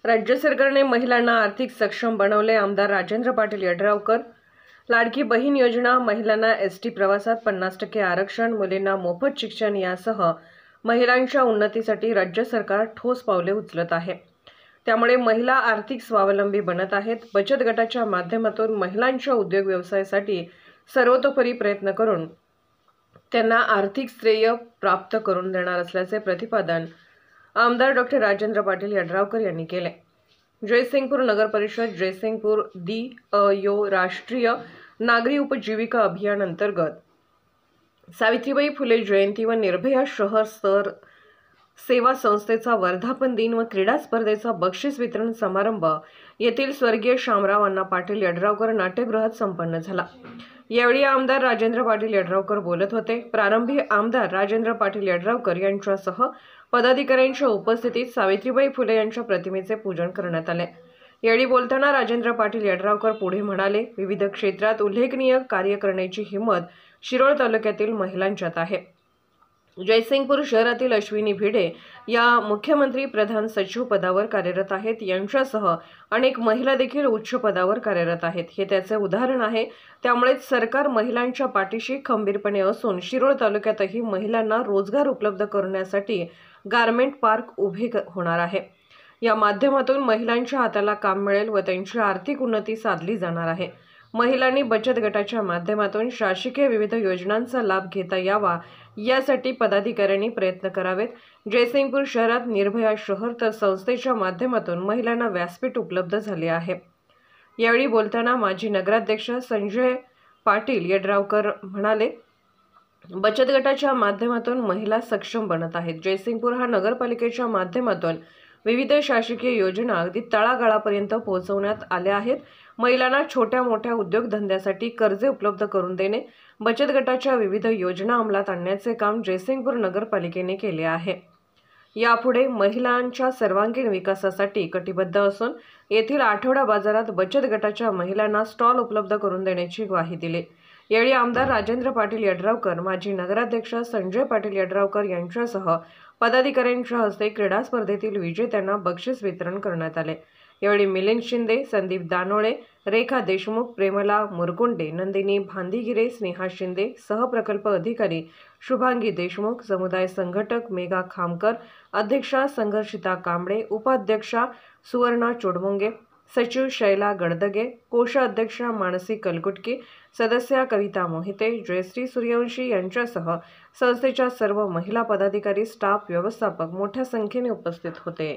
राज्य सरकारने महिलांना आर्थिक सक्षम बनवले। आमदार राजेंद्र पाटील यड्रावकर। लाडकी बहीण योजना, महिलांना एसटी प्रवासात 50% आरक्षण, मुलींना मोफत शिक्षण यासह महिलांच्या उन्नतीसाठी राज्य सरकार ठोस पावले उचलत आहे। त्यामुळे महिला आर्थिक स्वावलंबी बनत आहेत। बचत गटाच्या माध्यमातून महिलांच्या उद्योग व्यवसायासाठी सर्वतोपरी प्रयत्न करून त्यांना आर्थिक श्रेय प्राप्त करून देणार असल्याचे प्रतिपादन आमदार डॉक्टर राजेंद्र पाटील यड्रावकर यांनी केले। जयसिंगपूर नगर परिषद जयसिंगपूर DAYO राष्ट्रीय नागरी उपजीविका अभियान अंतर्गत सावित्रीबाई फुले जयंती व निर्भया शहर स्तर सेवा संस्थेचा वर्धापन दिन व क्रीडा स्पर्धेचा बक्षीस वितरण समारंभ येथील स्वर्गीय शामराव अण्णा पाटील यड्रावकर नाट्यगृहात संपन्न झाला। यावेळी आमदार राजेंद्र पाटील यड्रावकर बोलत होते। प्रारंभी आमदार राजेंद्र पाटील यड्रावकर यांच्यासह पदाधिकाऱ्यांच्या उपस्थितीत सावित्रीबाई फुले यांच्या प्रतिमेचे पूजन करण्यात आले। यावेळी बोलताना राजेंद्र पाटील यड्रावकर पुढे म्हणाले, विविध क्षेत्रात उल्लेखनीय कार्य करण्याची हिंमत शिरोळ तालुक्यातील महिलांच्यात आहे। जयसिंगपूर शहरातील अश्विनी भिडे या मुख्यमंत्री प्रधान सचिव पदावर कार्यरत आहेत। यांच्यासह अनेक महिला देखील उच्च पदावर कार्यरत आहेत। हे त्याचे उदाहरण आहे। त्यामुळेच सरकार महिलांच्या पाठीशी खंबीरपणे असून शिरोळ तालुक्यातही महिलांना रोजगार उपलब्ध करण्यासाठी गारमेंट पार्क उभे होणार आहे। या माध्यमातून महिलांच्या हाताला काम मिळेल व त्यांची आर्थिक उन्नती साधली जाणार आहे। महिलांनी बचत गटाच्या माध्यमातून शासकीय विविध योजनांचा लाभ घेता यावा यासाठी पदाधिकाऱ्यांनी प्रयत्न करावेत। जयसिंगपूर शहरात निर्भया शहर तर संस्थेच्या माध्यमातून महिलांना व्यासपीठ उपलब्ध झाले आहे। यावेळी बोलताना माजी नगराध्यक्ष संजय पाटील यड्रावकर म्हणाले, बचत गटाच्या माध्यमातून महिला सक्षम बनत आहेत। जयसिंगपूर हा नगरपालिकेच्या माध्यमातून विविध शासकीय योजना अगदी तळागाळापर्यंत पोहोचवण्यात आल्या आहेत। महिलांना छोट्या मोठ्या उद्योगधंद्यासाठी कर्जे उपलब्ध करून देणे, बचत गटाच्या विविध योजना अंमलात आणण्याचे काम जयसिंगपूर नगरपालिकेने केले आहे। यापुढे महिलांच्या सर्वांगीण विकासासाठी कटिबद्ध असून येथील आठवडा बाजारात बचत गटाच्या महिलांना स्टॉल उपलब्ध करून देण्याची ग्वाही दिली। यावेळी आमदार राजेंद्र पाटील यड्रावकर, माजी नगराध्यक्ष संजय पाटील यड्रावकर यांच्यासह पदाधिकाऱ्यांच्या हस्ते क्रीडा स्पर्धेतील विजेत्यांना बक्षीस वितरण करण्यात आले। यावेळी मिलिंद शिंदे, संदीप दानोळे, रेखा देशमुख, प्रेमला मुरकुंडे, नंदिनी भांदीगिरे, स्नेहा शिंदे, सहप्रकल्प अधिकारी शुभांगी देशमुख, समुदाय संघटक मेघा खामकर, अध्यक्षा संघर्षिता कांबळे, उपाध्यक्षा सुवर्णा चोडमुंगे, सचिव शैला गडदगे, कोषाध्यक्षा मानसी कलकुटकी, सदस्या कविता मोहिते, जयश्री सूर्यवंशी यांच्यासह संस्थेच्या सर्व महिला पदाधिकारी, स्टाफ, व्यवस्थापक मोठ्या संख्येने उपस्थित होते।